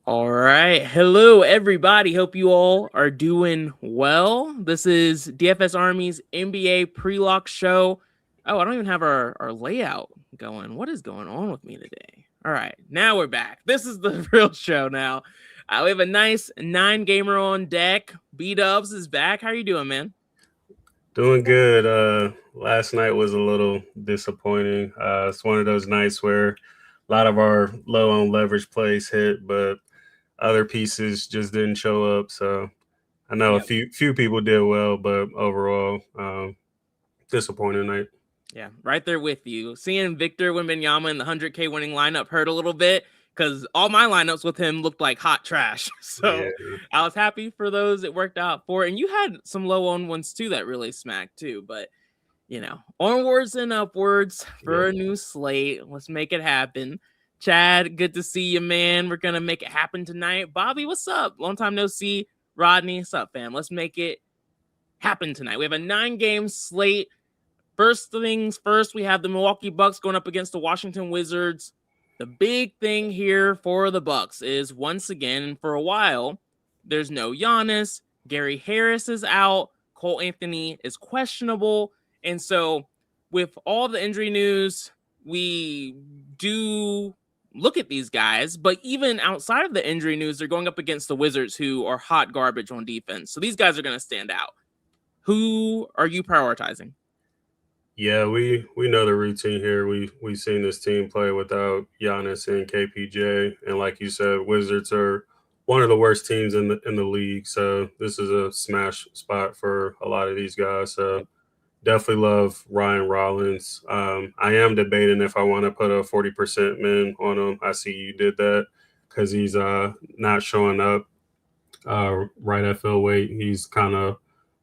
All right. Hello, everybody. Hope you all are doing well. This is DFS Army's NBA pre-lock show. Oh, I don't even have our layout going. What is going on with me today? All right. Now we're back. This is the real show now. We have a nice 9-gamer on deck. B-Dubs is back. How are you doing, man? Doing good. Last night was a little disappointing. It's one of those nights where a lot of our low on leverage plays hit, but other pieces just didn't show up. So I know a Yep. few people did well, but overall, disappointing night. Yeah, right there with you. Seeing Victor Wembanyama in the 100K winning lineup hurt a little bit because all my lineups with him looked like hot trash. Yeah, So I was happy for those it worked out for. And you had some low owned ones too that really smacked too. But, onwards and upwards yeah. for a new slate. Let's make it happen. Chad, good to see you, man. We're going to make it happen tonight. Bobby, what's up? Long time no see. Rodney, what's up, fam? Let's make it happen tonight. We have a 9-game slate. First things first, we have the Milwaukee Bucks going up against the Washington Wizards. The big thing here for the Bucks is once again, for a while, there's no Giannis. Gary Harris is out. Cole Anthony is questionable. And so, with all the injury news, we do look at these guys. But even outside of the injury news, they're going up against the Wizards, who are hot garbage on defense. So, these guys are going to stand out. Who are you prioritizing? Yeah, we know the routine here. We've seen this team play without Giannis and KPJ, and like you said, Wizards are one of the worst teams in the league. So this is a smash spot for a lot of these guys. So definitely love Ryan Rollins. I am debating if I want to put a 40% min on him. I see you did that because he's not showing up right at fill weight. He's kind of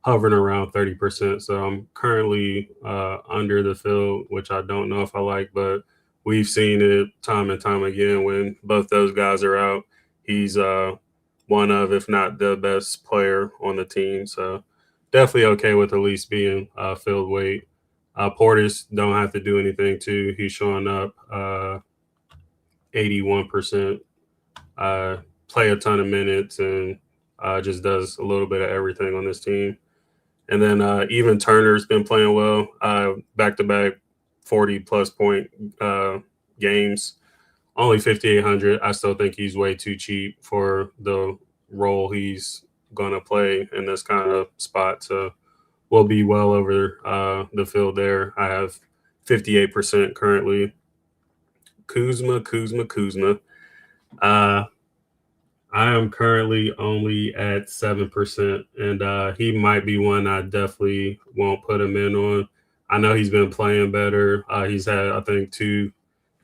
hovering around 30%. So I'm currently under the field, which I don't know if I like, but we've seen it time and time again when both those guys are out. He's one of, if not the best player on the team. So definitely okay with at least being filled weight. Portis don't have to do anything too. He's showing up 81%, play a ton of minutes, and just does a little bit of everything on this team. And then even Turner's been playing well, back to back 40 plus point games. Only 5,800. I still think he's way too cheap for the role he's going to play in this kind of spot. So we'll be well over the field there. I have 58% currently. Kuzma. Uh, I am currently only at 7%, and he might be one I definitely won't put him in on. I know he's been playing better. He's had, I think, two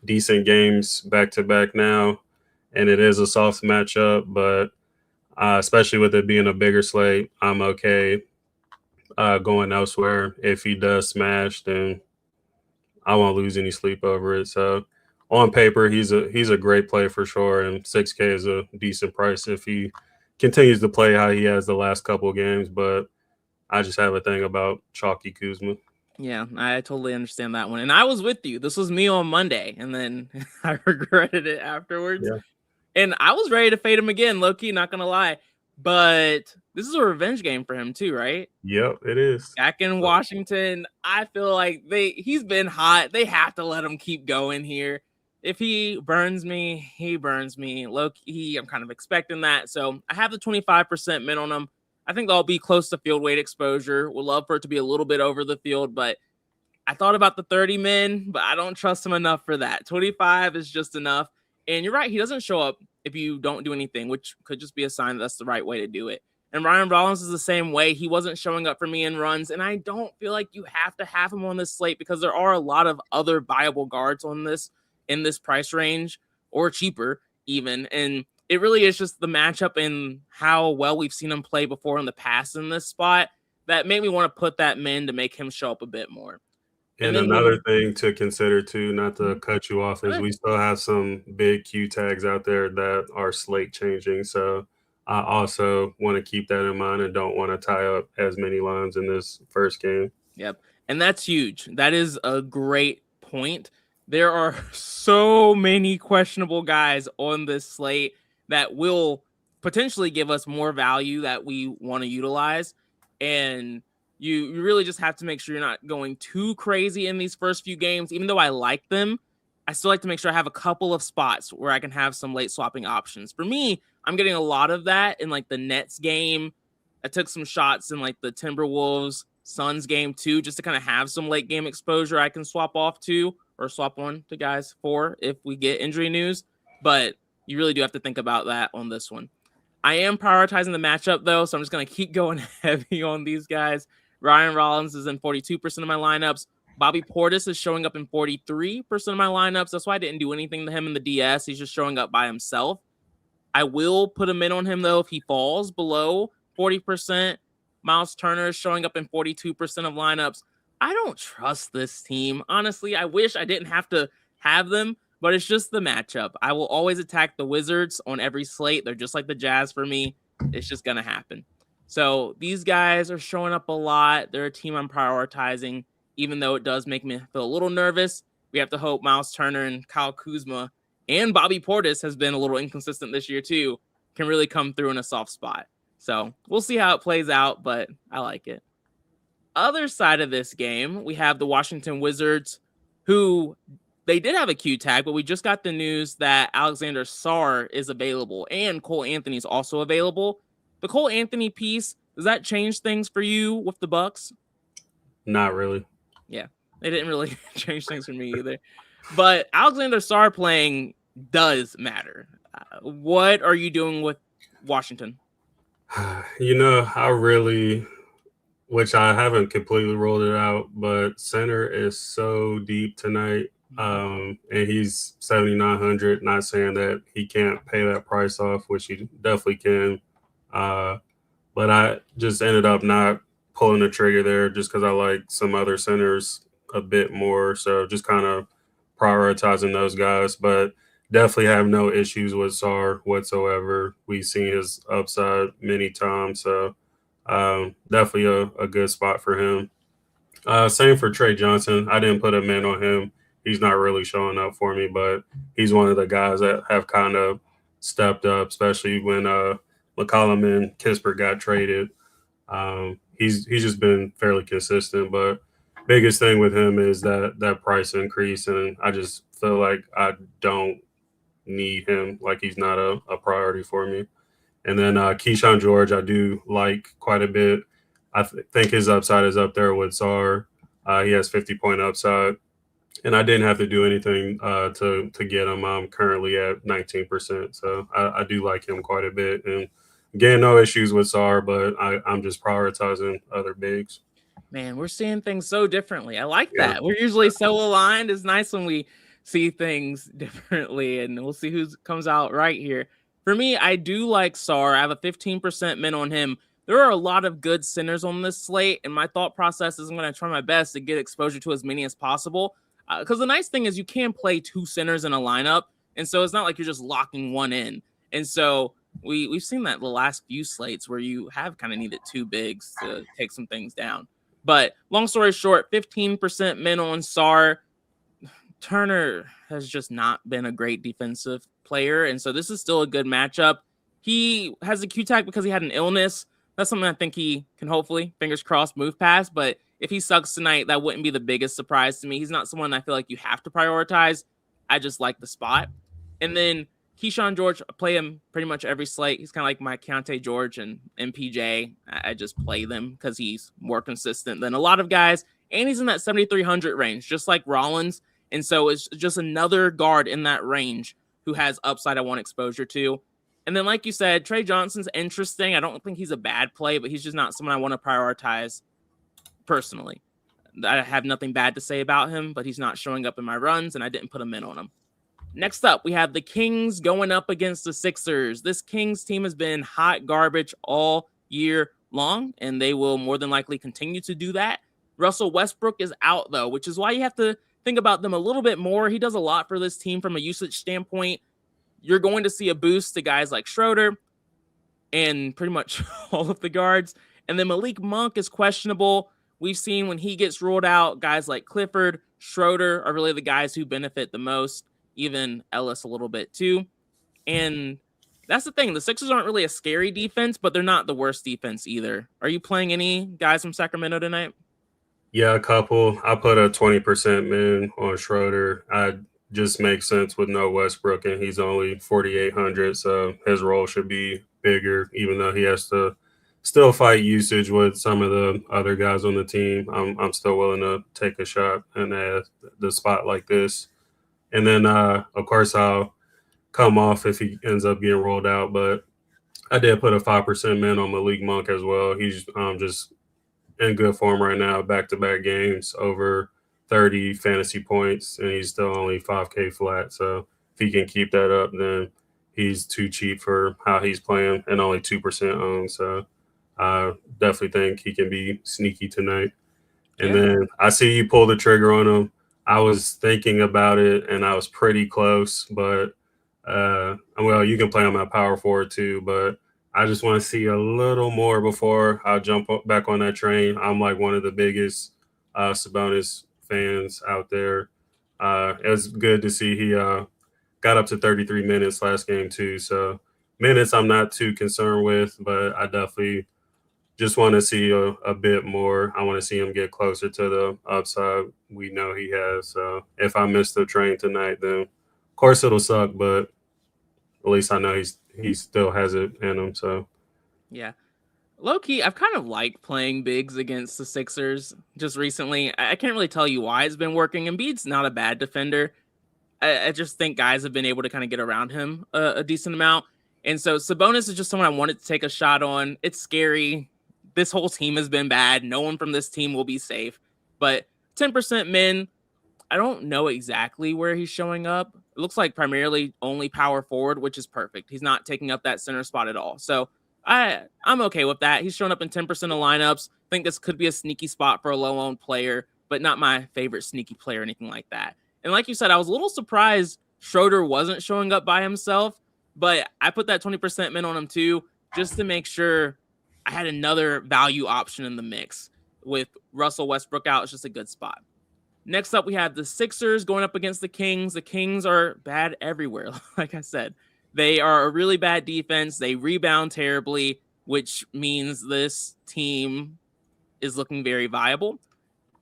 decent games back to back now, and it is a soft matchup, but especially with it being a bigger slate, I'm okay going elsewhere. If he does smash, then I won't lose any sleep over it. So on paper, he's a great play for sure, and 6K is a decent price if he continues to play how he has the last couple of games. But I just have a thing about Chalky Kuzma. Yeah, I totally understand that one. And I was with you. This was me on Monday, and then I regretted it afterwards. Yeah. And I was ready to fade him again, low key, not gonna lie. But this is a revenge game for him too, right? Yep, it is. Back in So, Washington, I feel like he's been hot. They have to let him keep going here. If he burns me, he burns me. Low key, I'm kind of expecting that. So I have the 25% min on him. I think I'll be close to field weight exposure. Would love for it to be a little bit over the field, but I thought about the 30 min, but I don't trust him enough for that. 25 is just enough. And you're right, he doesn't show up if you don't do anything, which could just be a sign that that's the right way to do it. And Ryan Rollins is the same way. He wasn't showing up for me in runs, and I don't feel like you have to have him on this slate because there are a lot of other viable guards on this in this price range or cheaper even. And it really is just the matchup and how well we've seen him play before in the past in this spot that made me want to put that min to make him show up a bit more. And and then another thing to consider too, not to cut you off, is good. we still have some big Q tags out there that are slate changing. So I also want to keep that in mind and don't want to tie up as many lines in this first game. Yep. And that's huge. That is a great point. There are so many questionable guys on this slate that will potentially give us more value that we want to utilize. And you really just have to make sure you're not going too crazy in these first few games. Even though I like them, I still like to make sure I have a couple of spots where I can have some late swapping options. For me, I'm getting a lot of that in like the Nets game. I took some shots in like the Timberwolves Suns game too, just to kind of have some late game exposure I can swap off to or swap on to guys for if we get injury news. But you really do have to think about that on this one. I am prioritizing the matchup though, so I'm just going to keep going heavy on these guys. Ryan Rollins is in 42% of my lineups. Bobby Portis is showing up in 43% of my lineups. That's why I didn't do anything to him in the DS. He's just showing up by himself. I will put a min on him, though, if he falls below 40%. Miles Turner is showing up in 42% of lineups. I don't trust this team. Honestly, I wish I didn't have to have them, but it's just the matchup. I will always attack the Wizards on every slate. They're just like the Jazz for me. It's just going to happen. So these guys are showing up a lot. They're a team I'm prioritizing, even though it does make me feel a little nervous. We have to hope Miles Turner and Kyle Kuzma and Bobby Portis has been a little inconsistent this year too, can really come through in a soft spot. So we'll see how it plays out, but I like it. Other side of this game, we have the Washington Wizards, who they did have a Q tag, but we just got the news that Alexander Sarr is available and Cole Anthony is also available. The Cole Anthony piece, does that change things for you with the Bucks? Not really. Yeah, it didn't really change things for me either. But Alexander Sarr playing does matter. What are you doing with Washington? I really, which I haven't completely rolled it out, but center is so deep tonight. And he's 7,900. Not saying that he can't pay that price off, which he definitely can. But I just ended up not pulling the trigger there just because I like some other centers a bit more. So just kind of prioritizing those guys. But definitely have no issues with Sarr whatsoever. We've seen his upside many times. So definitely a good spot for him. Same for Trey Johnson. I didn't put a min on him. He's not really showing up for me, but he's one of the guys that have kind of stepped up, especially when McCollum and Kispert got traded. He's just been fairly consistent, but biggest thing with him is that price increase, and I just feel like I don't need him. Like he's not a priority for me. And then Keyshawn George, I do like quite a bit. I think his upside is up there with Sarr. He has 50-point upside, and I didn't have to do anything to get him. I'm currently at 19%, so I do like him quite a bit. And again, no issues with Sarr, but I'm just prioritizing other bigs. Man, we're seeing things so differently. I like that. We're usually so aligned. It's nice when we see things differently, and we'll see who comes out right here. For me, I do like Sarr. I have a 15% min on him. There are a lot of good centers on this slate, and my thought process is I'm going to try my best to get exposure to as many as possible. Because the nice thing is you can play two centers in a lineup, and so it's not like you're just locking one in. And so we've seen that the last few slates where you have kind of needed two bigs to take some things down. But long story short, 15% min on Sarr. Turner has just not been a great defensive player, and so this is still a good matchup. He has a Q tag because he had an illness. That's something I think he can hopefully, fingers crossed, move past. But if he sucks tonight, that wouldn't be the biggest surprise to me. He's not someone I feel like you have to prioritize. I just like the spot. And then Keyshawn George, I play him pretty much every slate. He's kind of like my Keontae George and MPJ. I just play them because he's more consistent than a lot of guys. And he's in that 7,300 range, just like Rollins. And so it's just another guard in that range who has upside I want exposure to. And then, like you said, Trey Johnson's interesting. I don't think he's a bad play, but he's just not someone I want to prioritize personally. I have nothing bad to say about him, but he's not showing up in my runs, and I didn't put a min on him. Next up, we have the Kings going up against the Sixers. This Kings team has been hot garbage all year long, and they will more than likely continue to do that. Russell Westbrook is out, though, which is why you have to think about them a little bit more. He does a lot for this team from a usage standpoint. You're going to see a boost to guys like Schroeder and pretty much all of the guards. And then Malik Monk is questionable. We've seen when he gets ruled out, guys like Clifford, Schroeder are really the guys who benefit the most, even Ellis a little bit too. And That's the thing. The Sixers aren't really a scary defense, but they're not the worst defense either. Are you playing any guys from Sacramento tonight? Yeah, a couple. I put a 20% min on Schroeder. I just makes sense with no Westbrook, and he's only 4,800, so his role should be bigger, even though he has to still fight usage with some of the other guys on the team. I'm still willing to take a shot and the spot like this. And then, of course, I'll come off if he ends up getting rolled out, but I did put a 5% min on Malik Monk as well. He's just in good form right now, back-to-back games, over 30 fantasy points, and he's still only 5K flat. So if he can keep that up, then he's too cheap for how he's playing and only 2% owned. So I definitely think he can be sneaky tonight. And Yeah. then I see you pull the trigger on him. I was thinking about it, and I was pretty close, but well, you can play him at power forward too, but I just want to see a little more before I jump back on that train. I'm like one of the biggest Sabonis fans out there. It was good to see he got up to 33 minutes last game too. So minutes I'm not too concerned with, but I definitely just want to see a bit more. I want to see him get closer to the upside we know he has. So if I miss the train tonight, then of course it'll suck, but at least I know he still has it in him. So Yeah. Low key, I've kind of liked playing bigs against the Sixers just recently. I can't really tell you why it's been working. Embiid's not a bad defender. I just think guys have been able to kind of get around him a decent amount. And so Sabonis is just someone I wanted to take a shot on. It's scary. This whole team has been bad. No one from this team will be safe. But 10% min, I don't know exactly where he's showing up. It looks like primarily only power forward, which is perfect. He's not taking up that center spot at all. So I'm okay with that. He's shown up in 10% of lineups. I think this could be a sneaky spot for a low-owned player, but not my favorite sneaky player or anything like that. And like you said, I was a little surprised Schroeder wasn't showing up by himself, but I put that 20% min on him too, just to make sure I had another value option in the mix. With Russell Westbrook out, it's just a good spot. Next up, we have the Sixers going up against the Kings. The Kings are bad everywhere, like I said. They are a really bad defense. They rebound terribly, which means this team is looking very viable.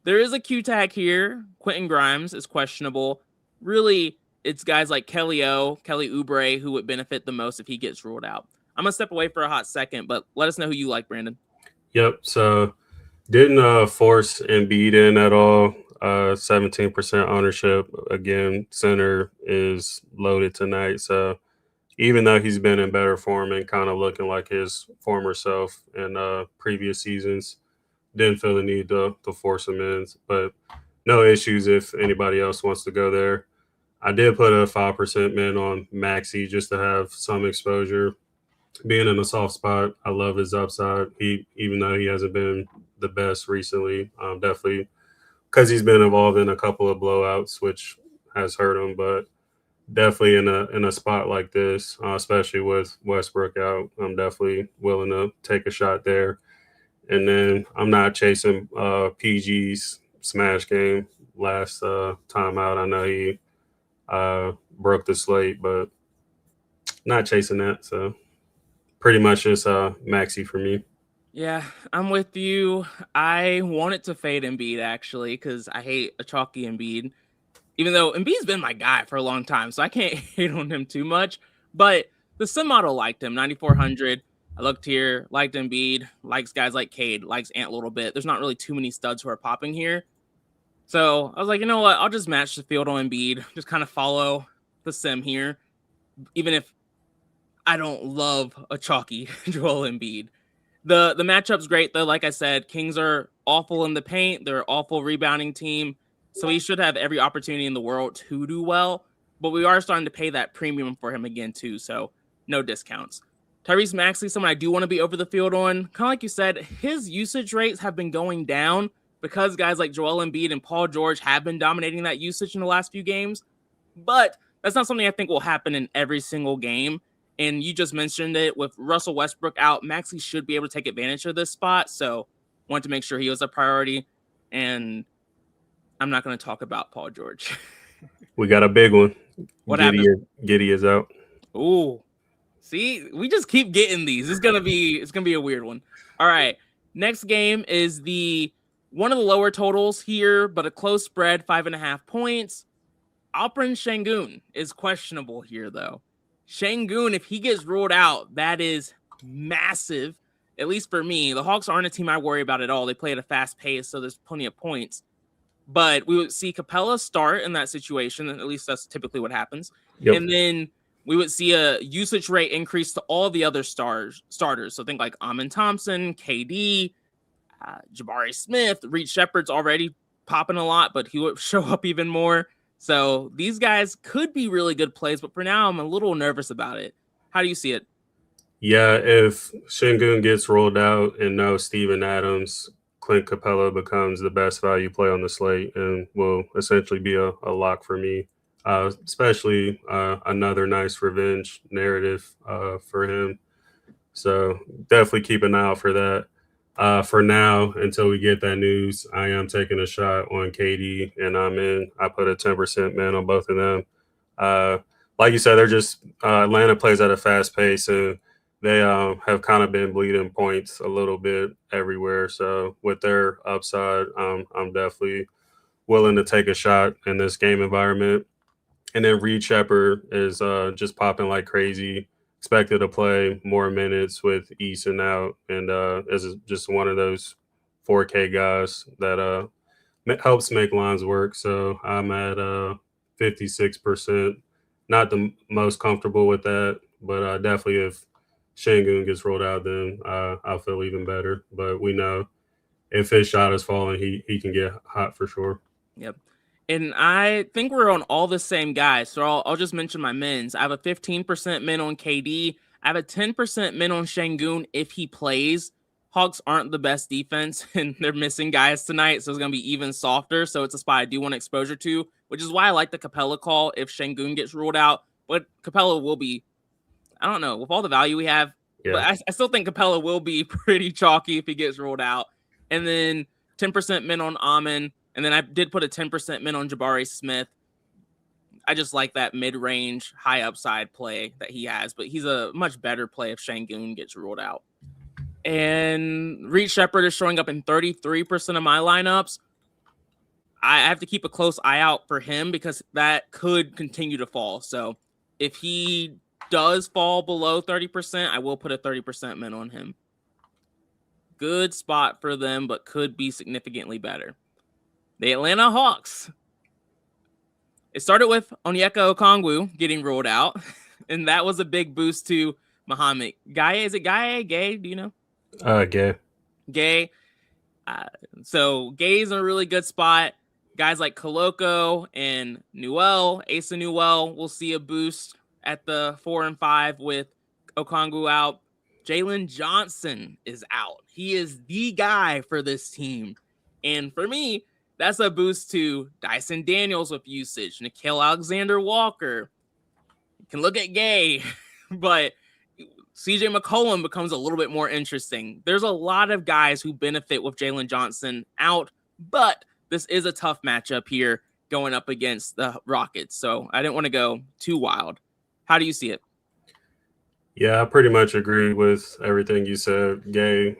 There is a Q tag here. Quentin Grimes is questionable. Really, it's guys like Kelly Oubre who would benefit the most if he gets ruled out. I'm going to step away for a hot second, but let us know who you like, Brandon. Yep. So didn't force Embiid in at all. 17% ownership. Again, center is loaded tonight. So even though he's been in better form and kind of looking like his former self in previous seasons, didn't feel the need to force him in. But no issues if anybody else wants to go there. I did put a 5% min on Maxey just to have some exposure. Being in a soft spot, I love his upside. Even though he hasn't been the best recently, definitely because he's been involved in a couple of blowouts, which has hurt him. But definitely in a spot like this, especially with Westbrook out, I'm definitely willing to take a shot there. And then I'm not chasing PG's smash game last time out. I know he broke the slate, but not chasing that. So pretty much just Maxi for me. Yeah, I'm with you. I wanted to fade Embiid actually because I hate a chalky Embiid. Even though Embiid's been my guy for a long time, so I can't hate on him too much. But the sim model liked him, 9,400. I looked here, liked Embiid, likes guys like Cade, likes Ant a little bit. There's not really too many studs who are popping here. So I was like, you know what? I'll just match the field on Embiid, just kind of follow the sim here, even if I don't love a chalky Joel Embiid. The matchup's great though. Like I said, Kings are awful in the paint. They're an awful rebounding team. So he should have every opportunity in the world to do well. But we are starting to pay that premium for him again too. So no discounts. Tyrese Maxey, someone I do want to be over the field on. Kind of like you said, his usage rates have been going down because guys like Joel Embiid and Paul George have been dominating that usage in the last few games. But that's not something I think will happen in every single game. And you just mentioned it with Russell Westbrook out. Maxey should be able to take advantage of this spot. So wanted to make sure he was a priority. And I'm not going to talk about Paul George. We got a big one. What happened? Giddy is out. Ooh. See, we just keep getting these. It's gonna be a weird one. All right. Next game is one of the lower totals here, but a close spread, 5.5 points. Alperen Şengün is questionable here, though. Şengün, if he gets ruled out, that is massive, at least for me. The Hawks aren't a team I worry about at all. They play at a fast pace, so there's plenty of points. But we would see Capella start in that situation. At least that's typically what happens. Yep. And then we would see a usage rate increase to all the other starters. So think like Amin Thompson, KD, Jabari Smith, Reed Shepard's already popping a lot, but he would show up even more. So these guys could be really good plays, but for now, I'm a little nervous about it. How do you see it? Yeah, if Şengün gets rolled out and no Steven Adams, Clint Capella becomes the best value play on the slate and will essentially be a lock for me, especially another nice revenge narrative for him. So definitely keep an eye out for that. For now, until we get that news, I am taking a shot on KD and I put a 10% man on both of them. Like you said, they're just Atlanta plays at a fast pace and they have kind of been bleeding points a little bit everywhere. So with their upside, I'm definitely willing to take a shot in this game environment. And then Reed Shepard is just popping like crazy. Expected to play more minutes with Eason out, and is just one of those 4K guys that helps make lines work. So I'm at 56%. Not the most comfortable with that, but definitely if Şengün gets rolled out, then I'll feel even better. But we know if his shot is falling, he can get hot for sure. Yep. And I think we're on all the same guys. So I'll just mention my mins. I have a 15% min on KD. I have a 10% min on Şengün if he plays. Hawks aren't the best defense, and they're missing guys tonight, so it's going to be even softer. So it's a spot I do want exposure to, which is why I like the Capella call if Şengün gets ruled out. But Capella will be, I don't know, with all the value we have, but I still think Capella will be pretty chalky if he gets ruled out. And then 10% min on Amin. And then I did put a 10% min on Jabari Smith. I just like that mid-range, high upside play that he has, but he's a much better play if Şengün gets ruled out. And Reed Shepard is showing up in 33% of my lineups. I have to keep a close eye out for him because that could continue to fall. So if he does fall below 30%, I will put a 30% min on him. Good spot for them, but could be significantly better. The Atlanta Hawks. It started with Onyeka Okongwu getting ruled out, and that was a big boost to Muhammad. Gaye, is it Gaye? Gay? Do you know? Gay. Gay. So Gay's in a really good spot. Guys like Koloko and Asa Newell will see a boost at the 4 and 5 with Okongwu out. Jalen Johnson is out. He is the guy for this team. And for me, that's a boost to Dyson Daniels with usage, Nickeil Alexander-Walker. You can look at Gay, but CJ McCollum becomes a little bit more interesting. There's a lot of guys who benefit with Jalen Johnson out, but this is a tough matchup here going up against the Rockets. So I didn't want to go too wild. How do you see it? Yeah, I pretty much agree with everything you said. Gay,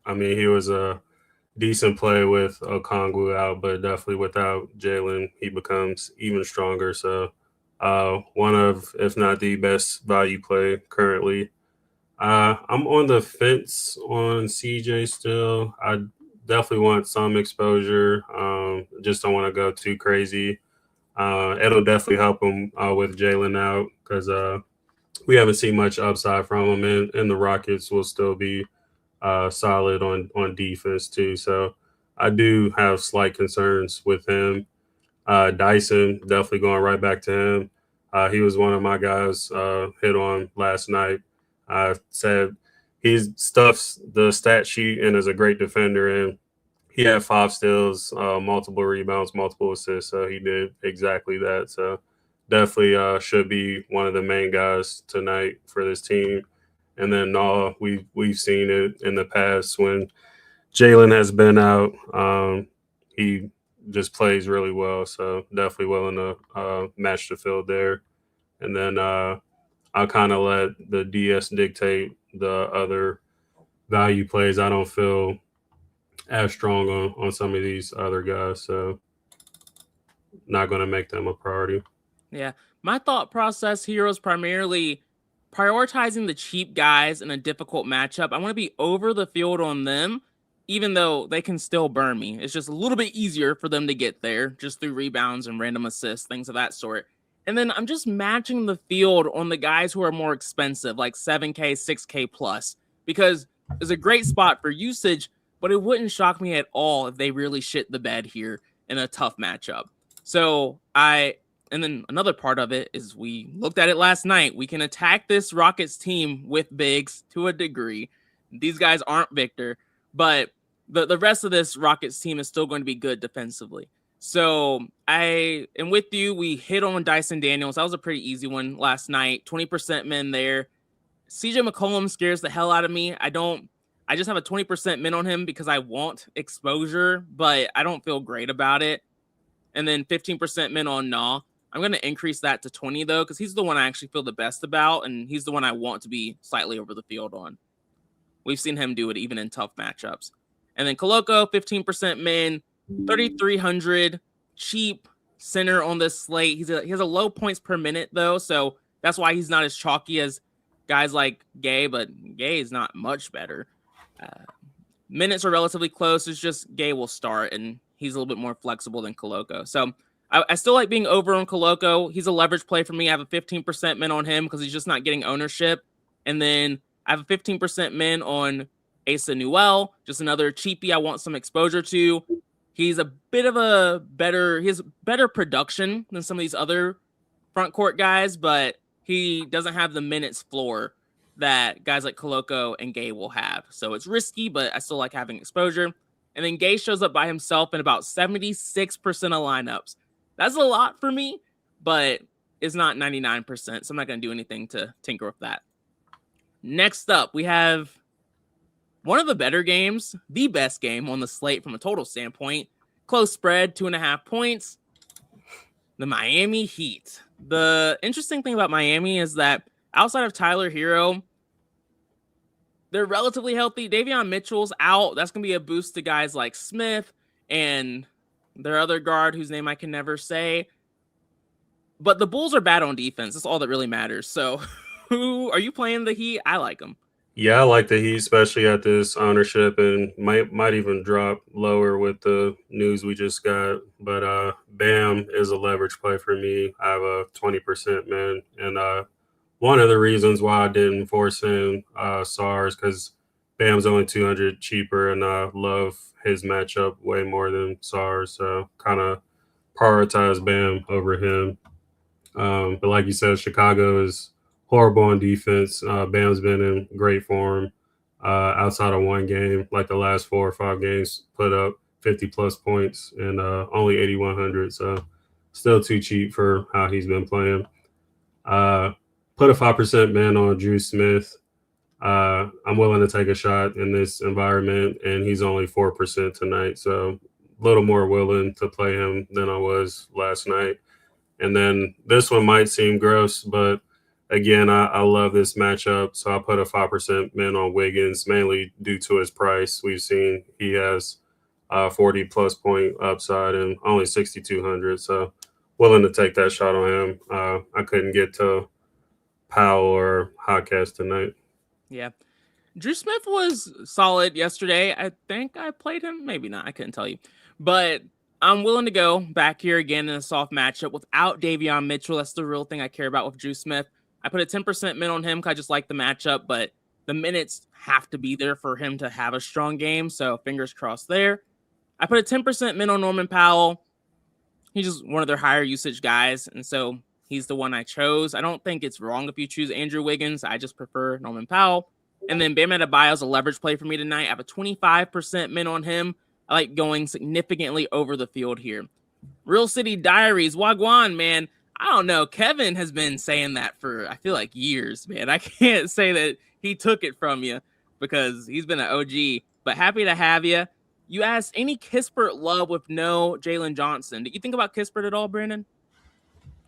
he was a decent play with Okongwu out, but definitely without Jalen, he becomes even stronger. So one of, if not the best value play currently. I'm on the fence on CJ still. I definitely want some exposure. Just don't want to go too crazy. It'll definitely help him with Jalen out because we haven't seen much upside from him, and the Rockets will still be solid on defense too. So I do have slight concerns with him. Dyson, definitely going right back to him. He was one of my guys hit on last night. I said he stuffs the stat sheet and is a great defender, and he had 5 steals, multiple rebounds, multiple assists. So he did exactly that. So definitely should be one of the main guys tonight for this team. And then we've seen it in the past when Jalen has been out. He just plays really well, so definitely willing to match the field there. And then I kind of let the DS dictate the other value plays. I don't feel as strong on some of these other guys, so not going to make them a priority. Yeah. My thought process here was primarily prioritizing the cheap guys in a difficult matchup. I want to be over the field on them, even though they can still burn me. It's just a little bit easier for them to get there just through rebounds and random assists, things of that sort. And then I'm just matching the field on the guys who are more expensive, like 7K, 6K plus, because it's a great spot for usage, but it wouldn't shock me at all if they really shit the bed here in a tough matchup. So and then another part of it is we looked at it last night. We can attack this Rockets team with bigs to a degree. These guys aren't Victor, but the rest of this Rockets team is still going to be good defensively. So I am with you. We hit on Dyson Daniels. That was a pretty easy one last night. 20% min there. CJ McCollum scares the hell out of me. I just have a 20% min on him because I want exposure, but I don't feel great about it. And then 15% min on Nah. I'm going to increase that to 20, though, because he's the one I actually feel the best about, and he's the one I want to be slightly over the field on. We've seen him do it even in tough matchups. And then Koloko, 15% min, 3,300, cheap center on this slate. He has a low points per minute, though, so that's why he's not as chalky as guys like Gay, but Gay is not much better. Minutes are relatively close. It's just Gay will start, and he's a little bit more flexible than Koloko. So I still like being over on Koloko. He's a leverage play for me. I have a 15% min on him because he's just not getting ownership. And then I have a 15% min on Asa Newell, just another cheapie I want some exposure to. He's a bit of he has better production than some of these other front court guys, but he doesn't have the minutes floor that guys like Koloko and Gay will have. So it's risky, but I still like having exposure. And then Gay shows up by himself in about 76% of lineups. That's a lot for me, but it's not 99%, so I'm not going to do anything to tinker with that. Next up, we have one of the better games, the best game on the slate from a total standpoint. Close spread, 2.5 points. The Miami Heat. The interesting thing about Miami is that outside of Tyler Hero, they're relatively healthy. Davion Mitchell's out. That's going to be a boost to guys like Smith and their other guard, whose name I can never say. But the Bulls are bad on defense. That's all that really matters. So, who are you playing the Heat? I like them. Yeah, I like the Heat, especially at this ownership, and might even drop lower with the news we just got. But Bam is a leverage play for me. I have a 20% man, and one of the reasons why I didn't force in SARS because Bam's only 200 cheaper, and I love his matchup way more than SARS. So kind of prioritize Bam over him. But like you said, Chicago is horrible on defense. Bam's been in great form outside of one game, like the last 4 or 5 games, put up 50-plus points and only 8,100. So still too cheap for how he's been playing. Put a 5% man on Drew Smith. I'm willing to take a shot in this environment, and he's only 4% tonight. So a little more willing to play him than I was last night. And then this one might seem gross, but again, I love this matchup. So I put a 5% min on Wiggins, mainly due to his price. We've seen he has 40-plus point upside and only 6,200. So willing to take that shot on him. I couldn't get to Powell or Hawkes tonight. Yeah. Drew Smith was solid yesterday. I think I played him. Maybe not. I couldn't tell you. But I'm willing to go back here again in a soft matchup without Davion Mitchell. That's the real thing I care about with Drew Smith. I put a 10% min on him because I just like the matchup, but the minutes have to be there for him to have a strong game. So fingers crossed there. I put a 10% min on Norman Powell. He's just one of their higher usage guys. And so he's the one I chose. I don't think it's wrong if you choose Andrew Wiggins. I just prefer Norman Powell. And then Bam Adebayo is a leverage play for me tonight. I have a 25% min on him. I like going significantly over the field here. Real City Diaries, Wagwan, man. I don't know. Kevin has been saying that for, I feel like, years, man. I can't say that he took it from you because he's been an OG. But happy to have you. You asked any Kispert love with no Jalen Johnson. Did you think about Kispert at all, Brandon?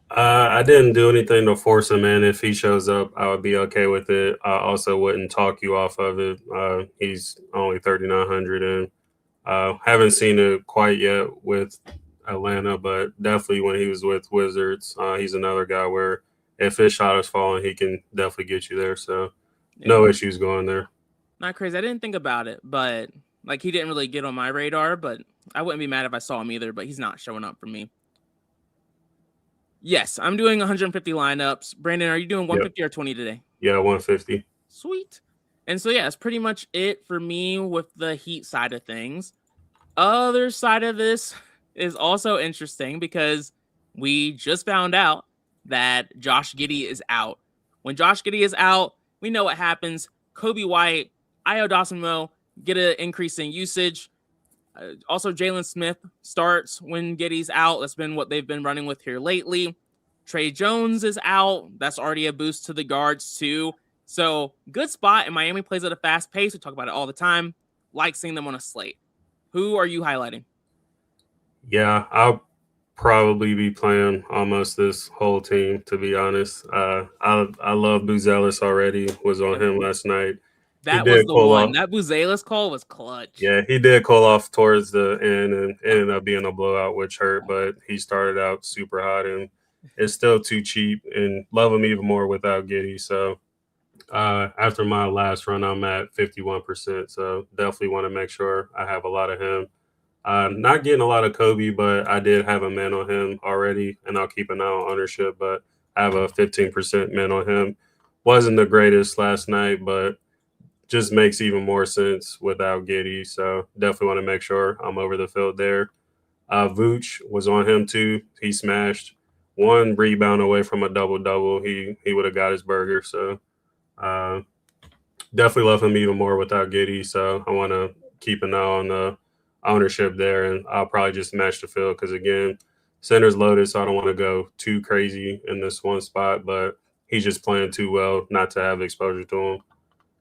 I didn't do anything to force him in. If he shows up, I would be okay with it. I also wouldn't talk you off of it. He's only 3,900, and haven't seen it quite yet with Atlanta, but definitely when he was with Wizards, he's another guy where if his shot is falling, he can definitely get you there. So Yeah, no issues going there. not crazy. I didn't think about it, but like he didn't really get on my radar, but I wouldn't be mad if I saw him either, but he's not showing up for me. Yes, I'm doing 150 lineups. Brandon, are you doing Yep. 150 or 20 today? Yeah, 150. Sweet. And so, yeah, that's pretty much it for me with the Heat side of things. Other side of this is also interesting because we just found out that Josh Giddey is out. When Josh Giddey is out, we know what happens. Kobe White, Io Dawson-Mo get an increase in usage. Also, Jalen Smith starts when Giddey's out. That's been what they've been running with here lately. Trey Jones is out. That's already a boost to the guards, too. So, good spot. And Miami plays at a fast pace. We talk about it all the time. Like seeing them on a slate. Who are you highlighting? Yeah, I'll probably be playing almost this whole team, to be honest. I love Buzelis already. Was on Yep. him last night. He That was did the cool one. off. That Buzelis call was clutch. Yeah, he did cool off towards the end and ended up being a blowout, which hurt. But he started out super hot and it's still too cheap. And love him even more without Giddy. So after my last run, I'm at 51%. So definitely want to make sure I have a lot of him. Not getting a lot of Kobe, but I did have a man on him already, and I'll keep an eye on ownership. But I have a 15% man on him. Wasn't the greatest last night, but just makes even more sense without Giddy. So definitely want to make sure I'm over the field there. Vooch was on him too. He smashed one rebound away from a double double. He would have got his burger. So uh, definitely love him even more without Giddy. So I want to keep an eye on the ownership there, and I'll probably just match the field because again, center's loaded, so I don't want to go too crazy in this one spot. But he's just playing too well not to have exposure to him.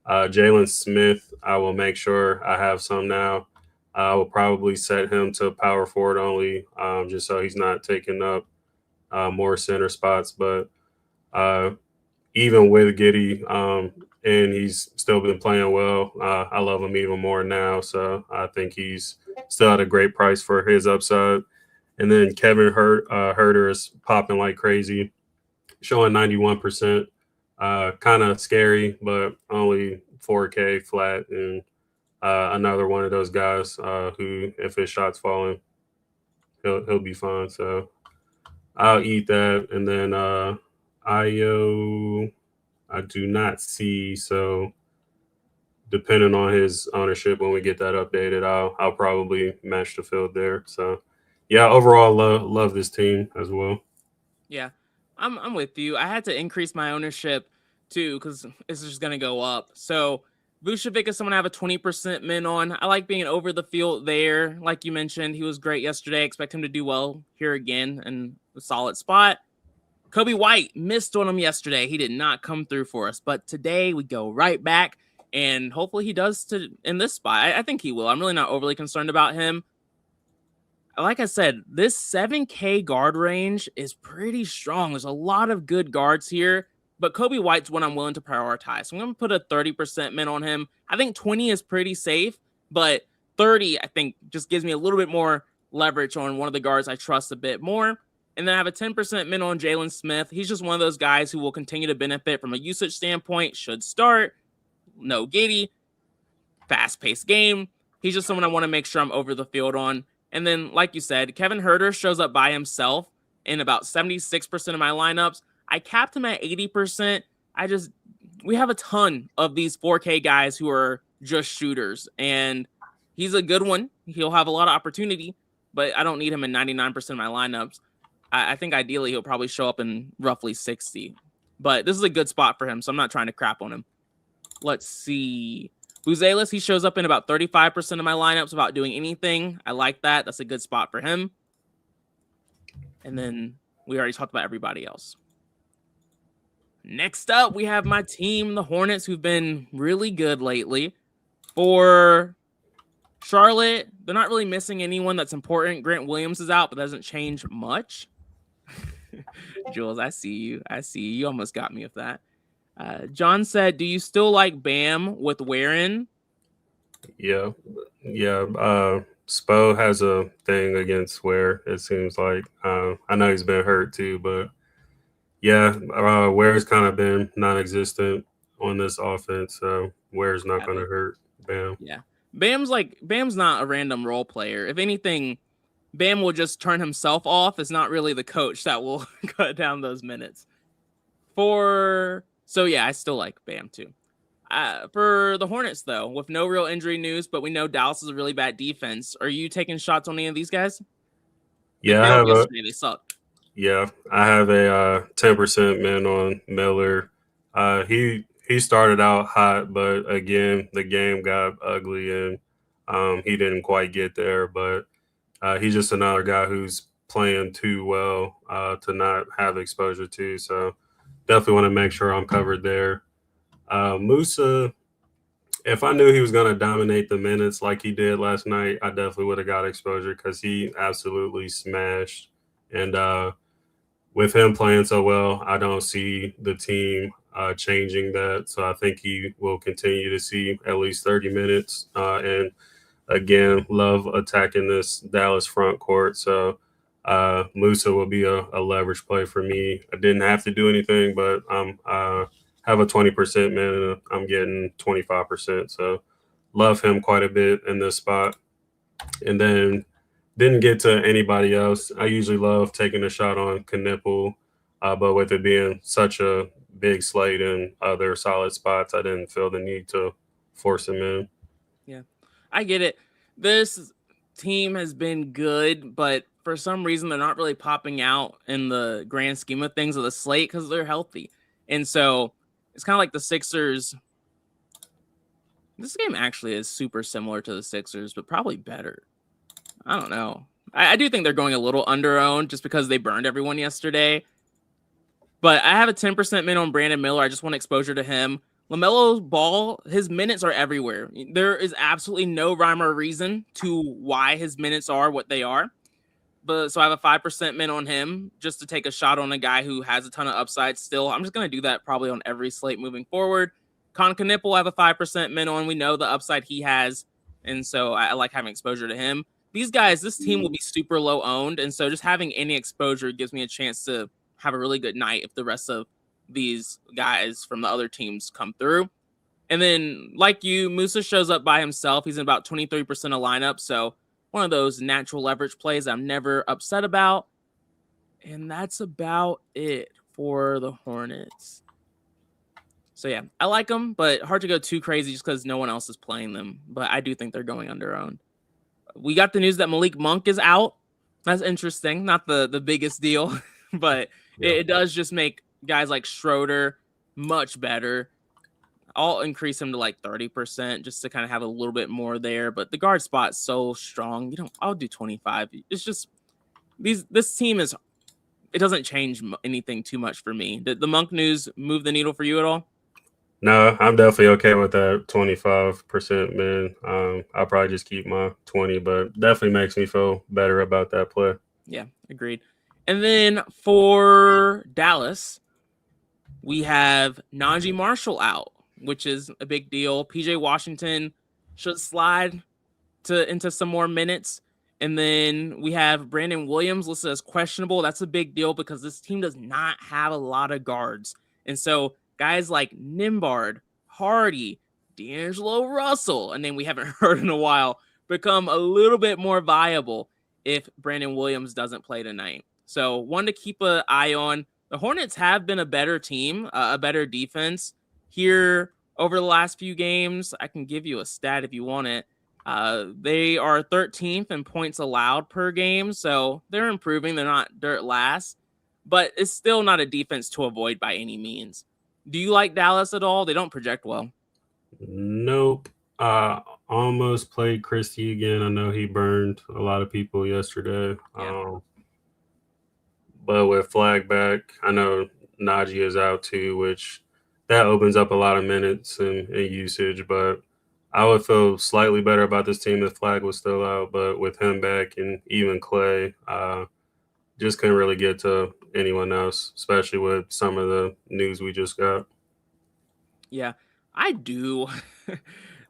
Jalen Smith, I will make sure I have some now. I will probably set him to power forward only, just so he's not taking up more center spots. But uh, even with Giddy, and he's still been playing well. I love him even more now. So I think he's still at a great price for his upside. And then Kevin Herter is popping like crazy, showing 91%. Kind of scary, but only 4K flat. And another one of those guys who, if his shot's falling, he'll be fine. So I'll eat that. And then Io, I do not see. So depending on his ownership, when we get that updated, I'll probably match the field there. So yeah, overall love this team as well. Yeah, I'm with you. I had to increase my ownership too because it's just gonna go up. So Vucevic is someone I have a 20% min on. I like being over the field there. Like you mentioned, he was great yesterday. Expect him to do well here again in a solid spot. Kobe White missed on him yesterday. He did not come through for us. But today we go right back, and hopefully he does to in this spot. I think he will. I'm really not overly concerned about him. Like I said, this 7K guard range is pretty strong. There's a lot of good guards here, but Kobe White's one I'm willing to prioritize. So I'm going to put a 30% min on him. I think 20 is pretty safe, but 30, I think, just gives me a little bit more leverage on one of the guards I trust a bit more. And then I have a 10% min on Jalen Smith. He's just one of those guys who will continue to benefit from a usage standpoint, should start, no Giddey, fast-paced game. He's just someone I want to make sure I'm over the field on. And then, like you said, Kevin Herter shows up by himself in about 76% of my lineups. I capped him at 80%. We have a ton of these 4K guys who are just shooters, and he's a good one. He'll have a lot of opportunity, but I don't need him in 99% of my lineups. I think ideally he'll probably show up in roughly 60, but this is a good spot for him, so I'm not trying to crap on him. Let's see. Buzelis, he shows up in about 35% of my lineups without doing anything. I like that. That's a good spot for him. And then we already talked about everybody else. Next up, we have my team, the Hornets, who've been really good lately. For Charlotte, they're not really missing anyone that's important. Grant Williams is out, but that doesn't change much. Jules, I see you. I see you. You almost got me with that. John said, "Do you still like Bam with Warren?" Yeah, yeah. Spo has a thing against Ware. It seems like I know he's been hurt too, but yeah, Ware's kind of been non-existent on this offense, so Ware's not going to hurt Bam. Yeah, Bam's not a random role player. If anything, Bam will just turn himself off. It's not really the coach that will cut down those minutes. So yeah, I still like Bam too. For the Hornets though, with no real injury news, but we know Dallas is a really bad defense. Are you taking shots on any of these guys? They Yeah, failed yesterday. They sucked. yeah, I have a 10% min on Miller. He started out hot, but again, the game got ugly and he didn't quite get there. But he's just another guy who's playing too well to not have exposure to. So definitely want to make sure I'm covered there. Musa, if I knew he was going to dominate the minutes like he did last night, I definitely would have got exposure because he absolutely smashed. And with him playing so well, I don't see the team changing that. So I think he will continue to see at least 30 minutes. And again, love attacking this Dallas front court. So Musa will be a leverage play for me. I didn't have to do anything, but I'm have a 20% min. I'm getting 25%. So love him quite a bit in this spot. And then didn't get to anybody else. I usually love taking a shot on Knipple, but with it being such a big slate and other solid spots, I didn't feel the need to force him in. Yeah, I get it. This team has been good, but for some reason they're not really popping out in the grand scheme of things of the slate because they're healthy. And so it's kind of like the Sixers. This game actually is super similar to the Sixers, but probably better. I don't know. I do think they're going a little under-owned just because they burned everyone yesterday. But I have a 10% min on Brandon Miller. I just want exposure to him. LaMelo's ball, his minutes are everywhere. There is absolutely no rhyme or reason to why his minutes are what they are. But so I have a 5% min on him just to take a shot on a guy who has a ton of upside still. I'm just going to do that probably on every slate moving forward. Con Knipple, I have a 5% min on. We know the upside he has. And so I like having exposure to him. These guys, this team will be super low owned. And so just having any exposure gives me a chance to have a really good night if the rest of these guys from the other teams come through. And then, like you, Musa shows up by himself. He's in about 23% of lineup. So one of those natural leverage plays I'm never upset about. And that's about it for the Hornets. So yeah, I like them, but hard to go too crazy just because no one else is playing them. But I do think they're going under-owned. We got the news that Malik Monk is out. That's interesting. Not the biggest deal, but it does just make guys like Schroeder much better. I'll increase him to like 30% just to kind of have a little bit more there. But the guard spot's so strong. I'll do 25. It's just this team is, it doesn't change anything too much for me. Did the Monk news move the needle for you at all? No, I'm definitely okay with that 25% min. I'll probably just keep my 20, but definitely makes me feel better about that play. Yeah, agreed. And then for Dallas, we have Najee Marshall out, which is a big deal. PJ Washington should slide into some more minutes. And then we have Brandon Williams listed as questionable. That's a big deal because this team does not have a lot of guards. And so guys like Nimbard, Hardy, D'Angelo Russell, and then we haven't heard in a while, become a little bit more viable if Brandon Williams doesn't play tonight. So one to keep an eye on. The Hornets have been a better team, a better defense here over the last few games. I can give you a stat if you want it. They are 13th in points allowed per game, so they're improving. They're not dirt last, but it's still not a defense to avoid by any means. Do you like Dallas at all? They don't project well. Nope. Almost played Christie again. I know he burned a lot of people yesterday. Yeah. But with flag back, I know Najee is out too, which that opens up a lot of minutes and usage. But I would feel slightly better about this team if Flag was still out. But with him back and even Clay, just couldn't really get to anyone else, especially with some of the news we just got. Yeah, I do.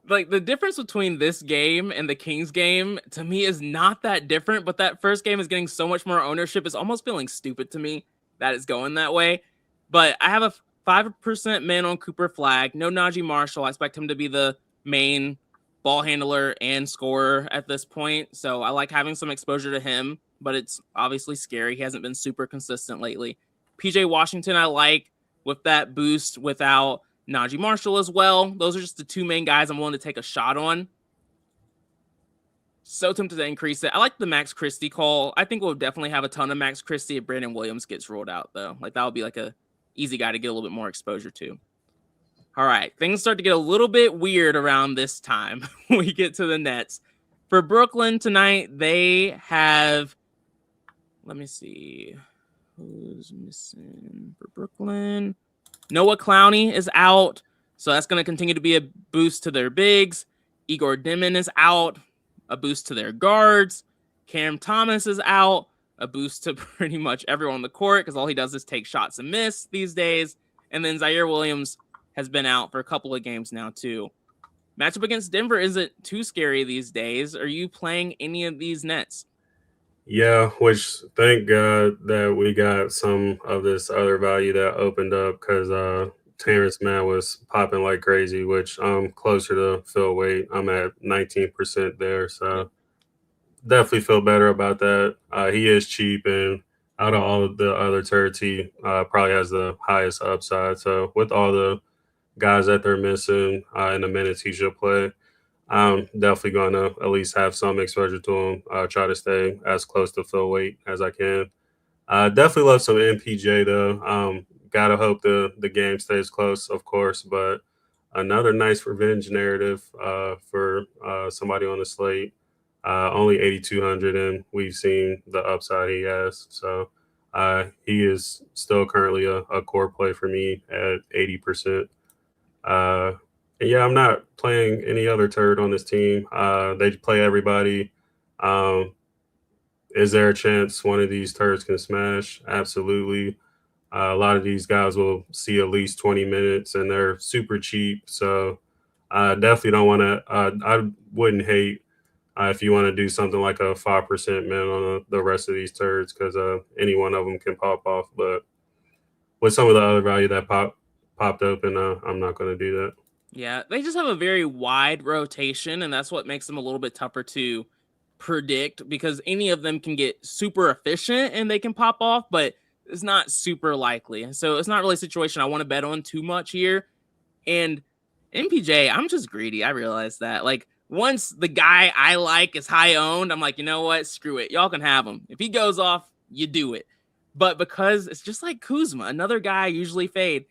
Like the difference between this game and the Kings game to me is not that different, but that first game is getting so much more ownership. It's almost feeling stupid to me that it's going that way. But I have a 5% man on Cooper Flag. No Najee Marshall. I expect him to be the main ball handler and scorer at this point. So I like having some exposure to him, but it's obviously scary. He hasn't been super consistent lately. PJ Washington, I like with that boost without Najee Marshall as well. Those are just the two main guys I'm willing to take a shot on. So tempted to increase it. I like the Max Christie call. I think we'll definitely have a ton of Max Christie if Brandon Williams gets rolled out, though. Like that would be like a easy guy to get a little bit more exposure to. All right, things start to get a little bit weird around this time when we get to the Nets. For Brooklyn tonight, they have, let me see, who's missing for Brooklyn? Noah Clowney is out, so that's going to continue to be a boost to their bigs. Igor Dimon is out, a boost to their guards. Cam Thomas is out, a boost to pretty much everyone on the court because all he does is take shots and miss these days. And then Zaire Williams has been out for a couple of games now too. Matchup against Denver isn't too scary these days. Are you playing any of these Nets? Yeah, which thank God that we got some of this other value that opened up because Terrence Mann was popping like crazy, which I'm closer to Phil Wade. I'm at 19% there, so definitely feel better about that. He is cheap, and out of all of the other turds, he probably has the highest upside. So with all the guys that they're missing in the minutes he should play, I'm definitely going to at least have some exposure to him. Try to stay as close to Phil Wade as I can. Definitely love some MPJ though. Gotta hope the game stays close, of course. But another nice revenge narrative for somebody on the slate. Only 8,200, and we've seen the upside he has. So he is still currently a core play for me at 80%. And yeah, I'm not playing any other turd on this team. They play everybody. Is there a chance one of these turds can smash? Absolutely. A lot of these guys will see at least 20 minutes, and they're super cheap. So I definitely don't want to. I wouldn't hate if you want to do something like a 5% min on the rest of these turds because any one of them can pop off. But with some of the other value that popped open, I'm not going to do that. Yeah, they just have a very wide rotation, and that's what makes them a little bit tougher to predict because any of them can get super efficient and they can pop off, but it's not super likely. So it's not really a situation I want to bet on too much here. And MPJ, I'm just greedy. I realize that. Like, once the guy I like is high owned, I'm like, you know what? Screw it. Y'all can have him. If he goes off, you do it. But because it's just like Kuzma, another guy I usually fade,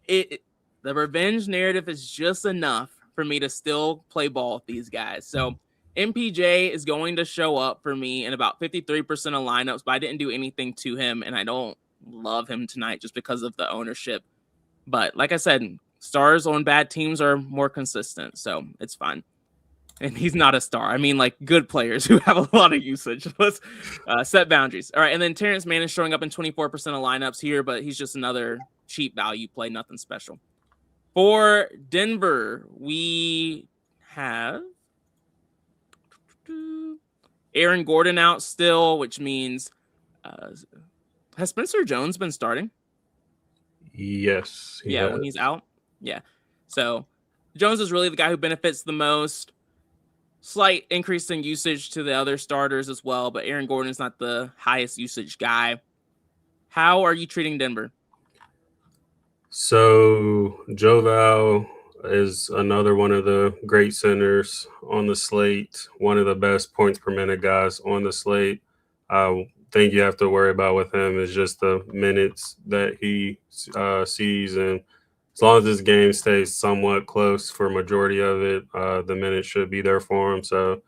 the revenge narrative is just enough for me to still play ball with these guys. So MPJ is going to show up for me in about 53% of lineups, but I didn't do anything to him, and I don't love him tonight just because of the ownership. But like I said, stars on bad teams are more consistent, so it's fine. And he's not a star. I mean, like good players who have a lot of usage. Let's set boundaries. All right, and then Terrence Mann is showing up in 24% of lineups here, but he's just another cheap value play, nothing special. For Denver, we have Aaron Gordon out still, which means has Spencer Jones been starting? Yes. When he's out. Yeah. So Jones is really the guy who benefits the most. Slight increase in usage to the other starters as well, but Aaron Gordon is not the highest usage guy. How are you treating Denver? So Joval is another one of the great centers on the slate, one of the best points per minute guys on the slate. Thing you have to worry about with him is just the minutes that he sees, and as long as this game stays somewhat close for a majority of it, the minutes should be there for him. So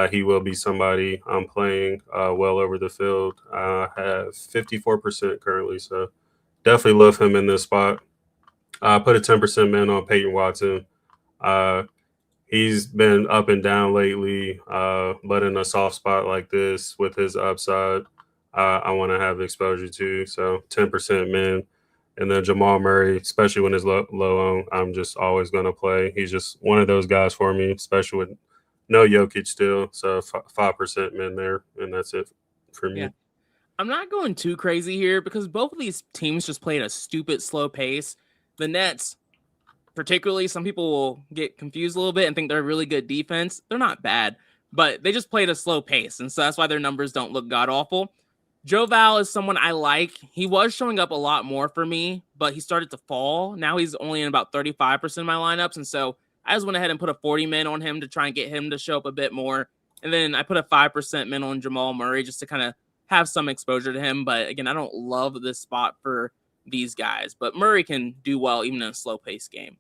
he will be somebody I'm playing well over the field. I have 54% currently, so definitely love him in this spot. Put a 10% man on Peyton Watson. He's been up and down lately, but in a soft spot like this with his upside, I want to have exposure to. So 10% men. And then Jamal Murray, especially when it's low on, I'm just always going to play. He's just one of those guys for me, especially with no Jokic still. So 5% men there, and that's it for me. Yeah. I'm not going too crazy here because both of these teams just played a stupid slow pace. The Nets, particularly, some people will get confused a little bit and think they're a really good defense. They're not bad, but they just played a slow pace, and so that's why their numbers don't look god-awful. Joe Val is someone I like. He was showing up a lot more for me, but he started to fall. Now he's only in about 35% of my lineups, and so I just went ahead and put a 40 min on him to try and get him to show up a bit more. And then I put a 5% min on Jamal Murray just to kind of have some exposure to him. But again, I don't love this spot for these guys, but Murray can do well even in a slow pace game.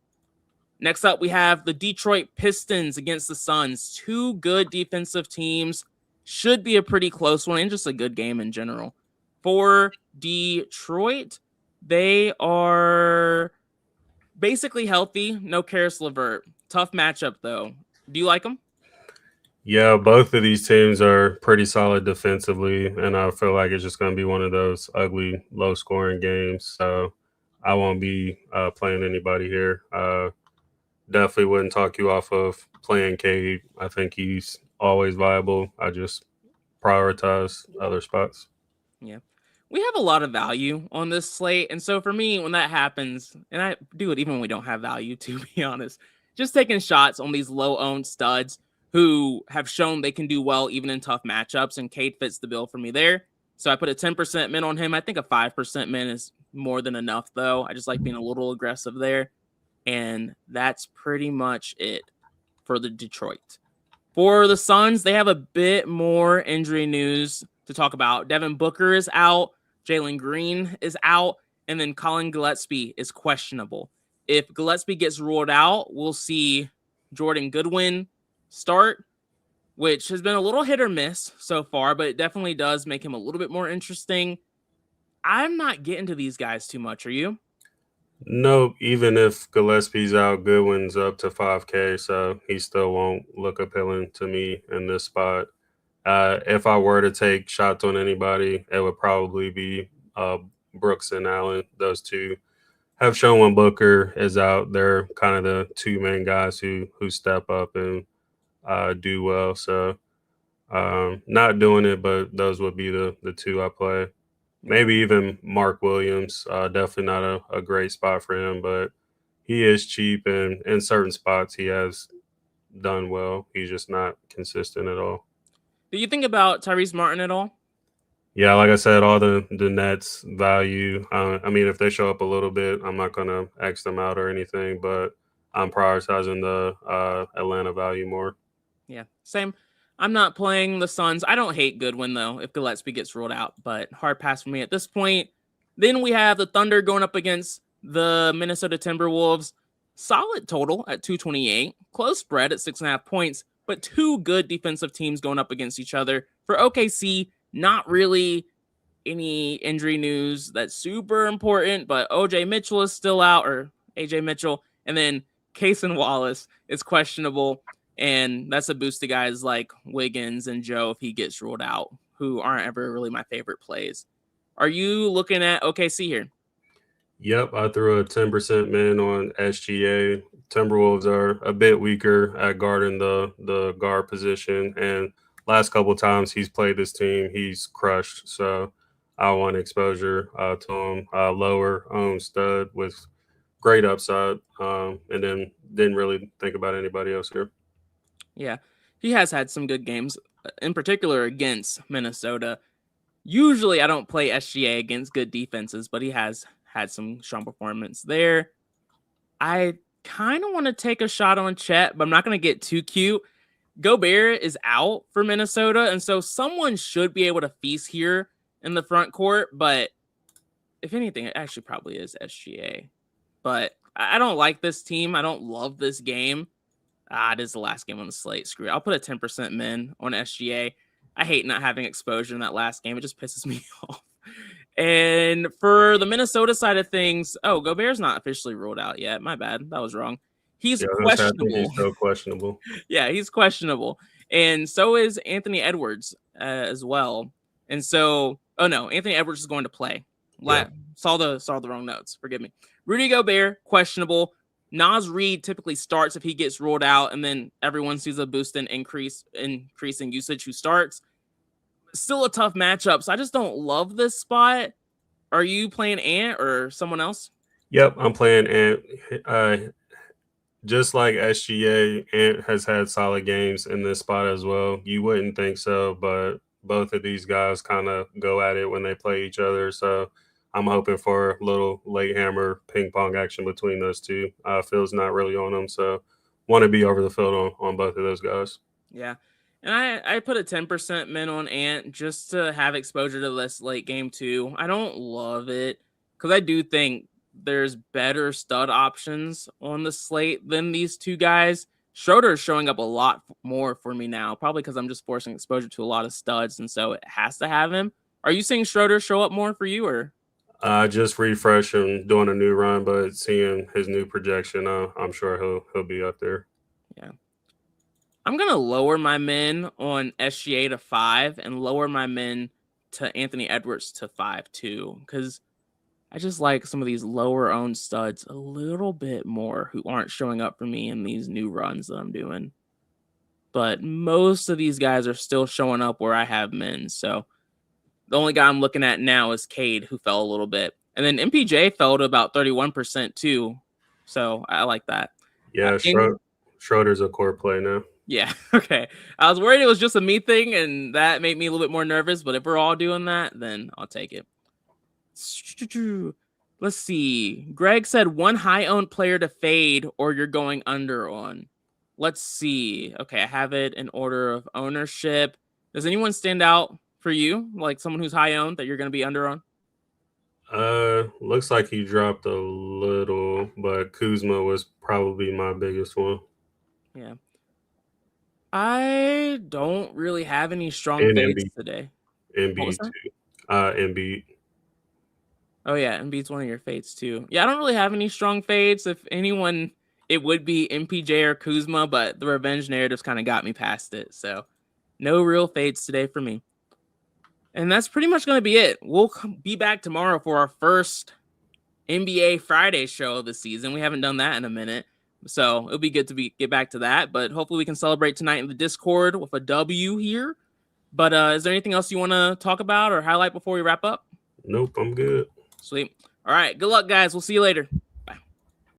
Next up, we have the Detroit Pistons against the Suns. Two good defensive teams. Should be a pretty close one and just a good game in general. For Detroit, they are basically healthy. No Karis LeVert. Tough matchup, though. Do you like them? Yeah, both of these teams are pretty solid defensively, and I feel like it's just going to be one of those ugly, low-scoring games. So I won't be playing anybody here. Definitely wouldn't talk you off of playing Cade. I think he's always viable. I just prioritize other spots. Yeah. We have a lot of value on this slate. And so for me, when that happens, and I do it even when we don't have value, to be honest, just taking shots on these low-owned studs who have shown they can do well even in tough matchups, and Cade fits the bill for me there. So I put a 10% min on him. I think a 5% min is more than enough, though. I just like being a little aggressive there. And that's pretty much it for the Detroit. For the Suns, they have a bit more injury news to talk about. Devin Booker is out. Jalen Green is out. And then Colin Gillespie is questionable. If Gillespie gets ruled out, we'll see Jordan Goodwin start, which has been a little hit or miss so far, but it definitely does make him a little bit more interesting. I'm not getting to these guys too much. Are you? Nope. Even if Gillespie's out, Goodwin's up to 5K, so he still won't look appealing to me in this spot. If I were to take shots on anybody, it would probably be Brooks and Allen. Those two have shown when Booker is out, they're kind of the two main guys who step up and do well. So not doing it, but those would be the two I play. Maybe even Mark Williams. Definitely not a great spot for him, but he is cheap, and in certain spots he has done well. He's just not consistent at all. Do you think about Tyrese Martin at all? Yeah, like I said, all the Nets value. I mean, if they show up a little bit, I'm not going to X them out or anything, but I'm prioritizing the Atlanta value more. Yeah, same. I'm not playing the Suns. I don't hate Goodwin, though, if Gillespie gets ruled out, but hard pass for me at this point. Then we have the Thunder going up against the Minnesota Timberwolves. Solid total at 228. Close spread at 6.5 points, but two good defensive teams going up against each other. For OKC, not really any injury news that's super important, but OJ Mitchell is still out, or AJ Mitchell, and then Cason Wallace is questionable. And that's a boost to guys like Wiggins and Joe if he gets ruled out, who aren't ever really my favorite plays. Are you looking at OKC here? Yep, I threw a 10% min on SGA. Timberwolves are a bit weaker at guarding the guard position, and last couple of times he's played this team, he's crushed. So I want exposure to him. Lower owned stud with great upside, and then didn't really think about anybody else here. Yeah, he has had some good games, in particular against Minnesota. Usually I don't play SGA against good defenses, but he has had some strong performance there. I kind of want to take a shot on Chet, but I'm not going to get too cute. Gobert is out for Minnesota, and so someone should be able to feast here in the front court, but if anything, it actually probably is SGA. But I don't like this team. I don't love this game. It is the last game on the slate. Screw it. I'll put a 10% min on SGA. I hate not having exposure in that last game. It just pisses me off. And for the Minnesota side of things, Gobert's not officially ruled out yet. My bad. That was wrong. He's questionable. He's still questionable. Yeah, he's questionable. And so is Anthony Edwards as well. And so Oh no, Anthony Edwards is going to play. Yeah. Saw the wrong notes. Forgive me. Rudy Gobert, questionable. Naz Reid typically starts if he gets ruled out, and then everyone sees a boost in increasing usage who starts. Still a tough matchup, so I just don't love this spot. Are you playing Ant or someone else? Yep, I'm playing Ant. Just like SGA, Ant has had solid games in this spot as well. You wouldn't think so, but both of these guys kind of go at it when they play each other. So I'm hoping for a little late hammer ping pong action between those two. Phil's not really on them, so want to be over the field on both of those guys. Yeah. And I put a 10% min on Ant just to have exposure to this late game too. I don't love it because I do think there's better stud options on the slate than these two guys. Schroeder is showing up a lot more for me now, probably because I'm just forcing exposure to a lot of studs, and so it has to have him. Are you seeing Schroeder show up more for you, or? Just refreshing, doing a new run, but seeing his new projection, I'm sure he'll be up there. Yeah. I'm going to lower my min on SGA to 5 and lower my min to Anthony Edwards to 5 too, because I just like some of these lower owned studs a little bit more who aren't showing up for me in these new runs that I'm doing. But most of these guys are still showing up where I have min. So the only guy I'm looking at now is Cade, who fell a little bit. And then MPJ fell to about 31% too. So I like that. Yeah, Schroeder's a core play now. Yeah, okay. I was worried it was just a me thing, and that made me a little bit more nervous. But if we're all doing that, then I'll take it. Let's see. Greg said one high-owned player to fade or you're going under on. Let's see. Okay, I have it in order of ownership. Does anyone stand out for you? Like someone who's high-owned that you're going to be under on? Looks like he dropped a little, but Kuzma was probably my biggest one. Yeah. I don't really have any strong And fades Embiid. today. Embiid too. Embiid. Oh yeah, Embiid's one of your fades too. Yeah, I don't really have any strong fades. If anyone, it would be MPJ or Kuzma, but the revenge narratives kind of got me past it. So no real fades today for me. And that's pretty much going to be it. We'll be back tomorrow for our first NBA Friday show of the season. We haven't done that in a minute. So it'll be good to get back to that. But hopefully we can celebrate tonight in the Discord with a W here. But is there anything else you want to talk about or highlight before we wrap up? Nope, I'm good. Sweet. All right. Good luck, guys. We'll see you later.